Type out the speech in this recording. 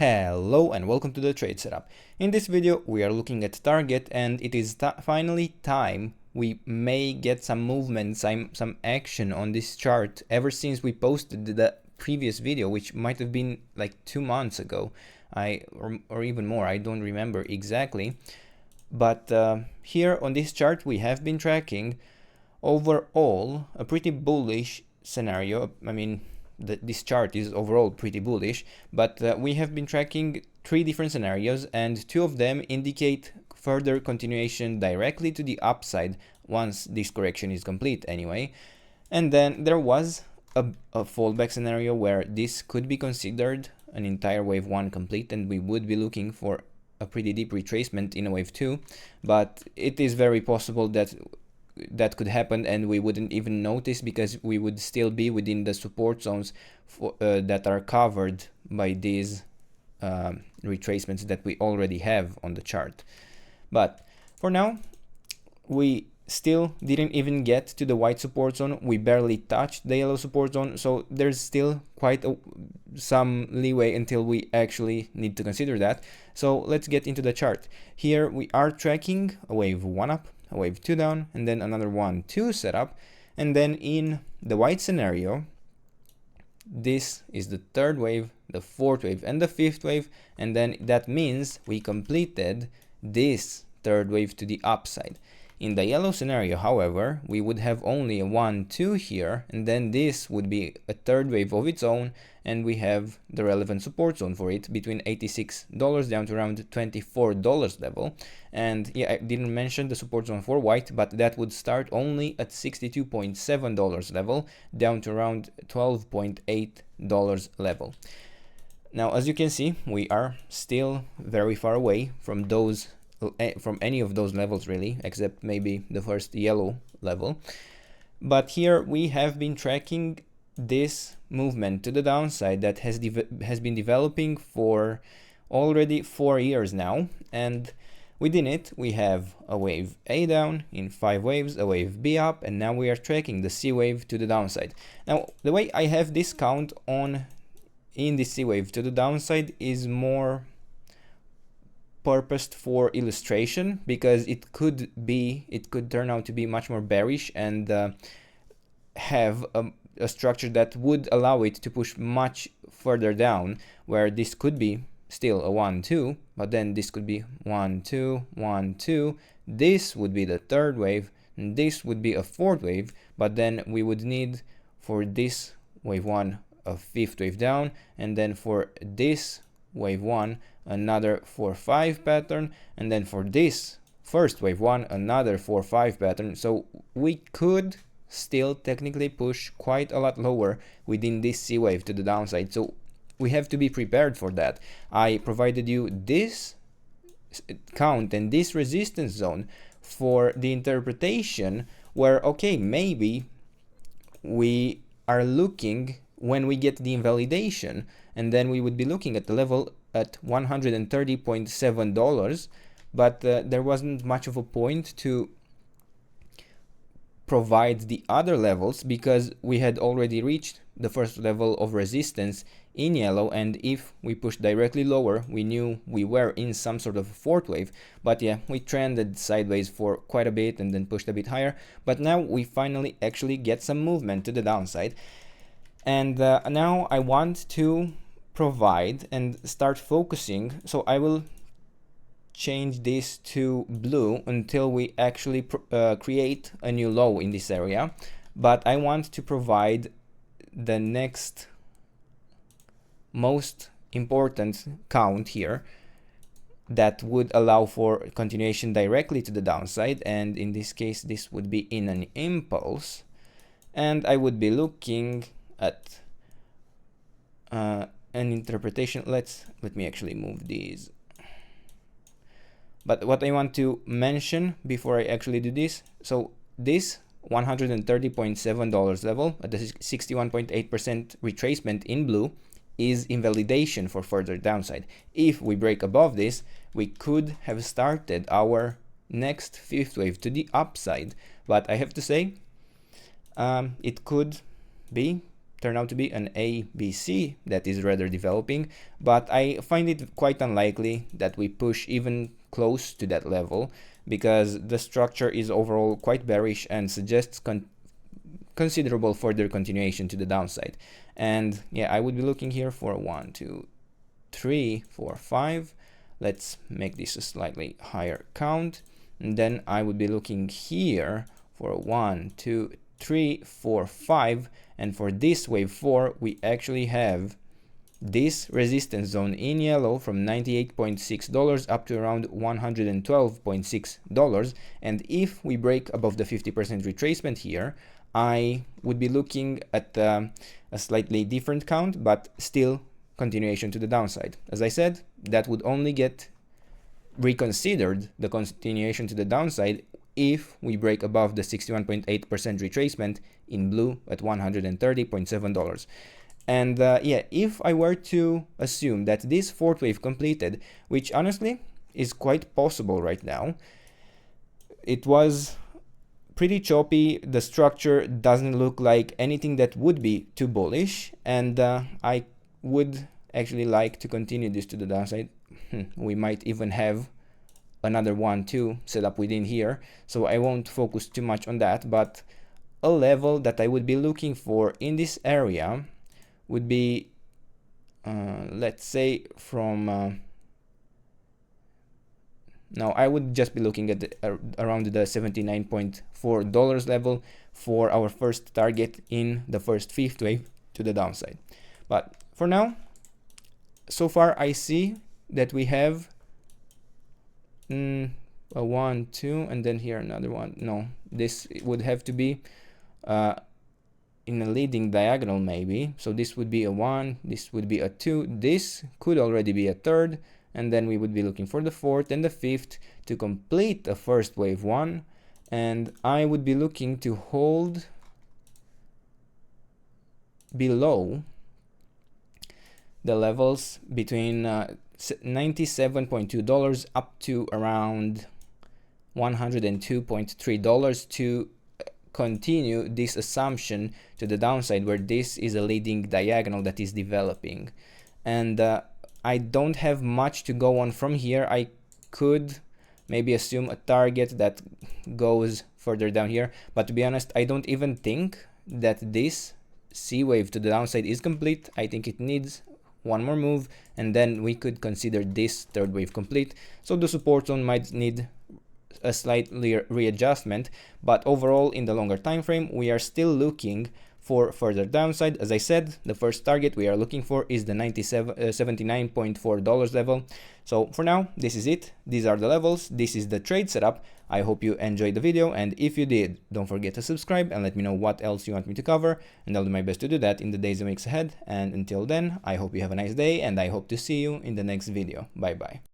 Hello and welcome to the trade setup. In this video we are looking at target, and it is finally time we may get some movement, some action on this chart ever since we posted the previous video, which might have been like 2 months ago, or even more. I don't remember exactly, but here on this chart we have been tracking overall a pretty bullish scenario. I mean, this chart is overall pretty bullish, but we have been tracking 3 different scenarios, and 2 of them indicate further continuation directly to the upside once this correction is complete anyway. And then there was a fallback scenario where this could be considered an entire wave 1 complete, and we would be looking for a pretty deep retracement in a wave 2, but it is very possible that that could happen and we wouldn't even notice, because we would still be within the support zones that are covered by these retracements that we already have on the chart. But for now, we still didn't even get to the white support zone. We barely touched the yellow support zone, so there's still quite some leeway until we actually need to consider that. So let's get into the chart. Here we are tracking a wave 1 up, a wave 2 down, and then another 1-2 setup. And then in the white scenario, this is the 3rd wave, the 4th wave, and the 5th wave, and then that means we completed this 3rd wave to the upside. In the yellow scenario, however, we would have only a 1-2 here, and then this would be a 3rd wave of its own, and we have the relevant support zone for it between $86 down to around $24 level. And yeah, I didn't mention the support zone for white, but that would start only at $62.7 level down to around $12.8 level. Now, as you can see, we are still very far away from any of those levels really, except maybe the first yellow level. But here we have been tracking this movement to the downside that has been developing for already 4 years now, and within it we have a wave A down in 5 waves, a wave B up, and now we are tracking the C wave to the downside. Now the way I have this count on in the C wave to the downside is more purposed for illustration, because it could turn out to be much more bearish and have a structure that would allow it to push much further down, where this could be still a 1-2, but then this could be 1-2, 1-2, this would be the 3rd wave, and this would be a 4th wave, but then we would need for this wave 1 a 5th wave down, and then for this wave 1 another 4-5 pattern, and then for this first wave 1 another 4-5 pattern. So we could still technically push quite a lot lower within this C wave to the downside, so we have to be prepared for that. I provided you this count and this resistance zone for the interpretation, where okay, maybe we are looking when we get the invalidation, and then we would be looking at the level at $130.7, but there wasn't much of a point to provide the other levels, because we had already reached the first level of resistance in yellow, and if we pushed directly lower, we knew we were in some sort of 4th wave. But yeah, we trended sideways for quite a bit and then pushed a bit higher, but now we finally actually get some movement to the downside. And now I want to provide and start focusing, so I will change this to blue until we actually create a new low in this area. But I want to provide the next most important count here that would allow for continuation directly to the downside, and in this case this would be in an impulse, and I would be looking at an interpretation. Let me actually move these. But what I want to mention before I actually do this, so this $130.7 level at the 61.8% retracement in blue is invalidation for further downside. If we break above this, we could have started our next 5th wave to the upside, but I have to say it could be turn out to be an ABC that is rather developing, but I find it quite unlikely that we push even close to that level, because the structure is overall quite bearish and suggests considerable further continuation to the downside. And yeah, I would be looking here for 1, 2, 3, 4, 5. Let's make this a slightly higher count. And then I would be looking here for 1, 2, 3, 4, 5. And for this wave 4, we actually have this resistance zone in yellow from $98.6 up to around $112.6. And if we break above the 50% retracement here, I would be looking at a slightly different count, but still continuation to the downside. As I said, that would only get reconsidered, the continuation to the downside, if we break above the 61.8% retracement in blue at $130.7. And yeah, if I were to assume that this fourth wave completed, which honestly is quite possible right now, it was pretty choppy. The structure doesn't look like anything that would be too bullish, and I would actually like to continue this to the downside. We might even have another 1, 2 set up within here, so I won't focus too much on that. But a level that I would be looking for in this area would be let's say from now I would just be looking at around the $79.4 level for our first target in the first fifth wave to the downside. But for now, so far I see that we have a 1, 2, and then here another one. No, this would have to be in a leading diagonal maybe. So this would be a 1, this would be a 2, this could already be a third, and then we would be looking for the fourth and the fifth to complete the first wave 1. And I would be looking to hold below the levels between $97.2 up to around $102.3 to continue this assumption to the downside, where this is a leading diagonal that is developing. And I don't have much to go on from here. I could maybe assume a target that goes further down here, but to be honest, I don't even think that this C wave to the downside is complete. I think it needs one more move, and then we could consider this third wave complete. So the support zone might need a slight readjustment, but overall in the longer time frame we are still looking for further downside. As I said, the first target we are looking for is the $79.4 level. So for now, this is it. These are the levels. This is the trade setup. I hope you enjoyed the video, and if you did, don't forget to subscribe and let me know what else you want me to cover, and I'll do my best to do that in the days and weeks ahead. And until then, I hope you have a nice day, and I hope to see you in the next video. Bye bye.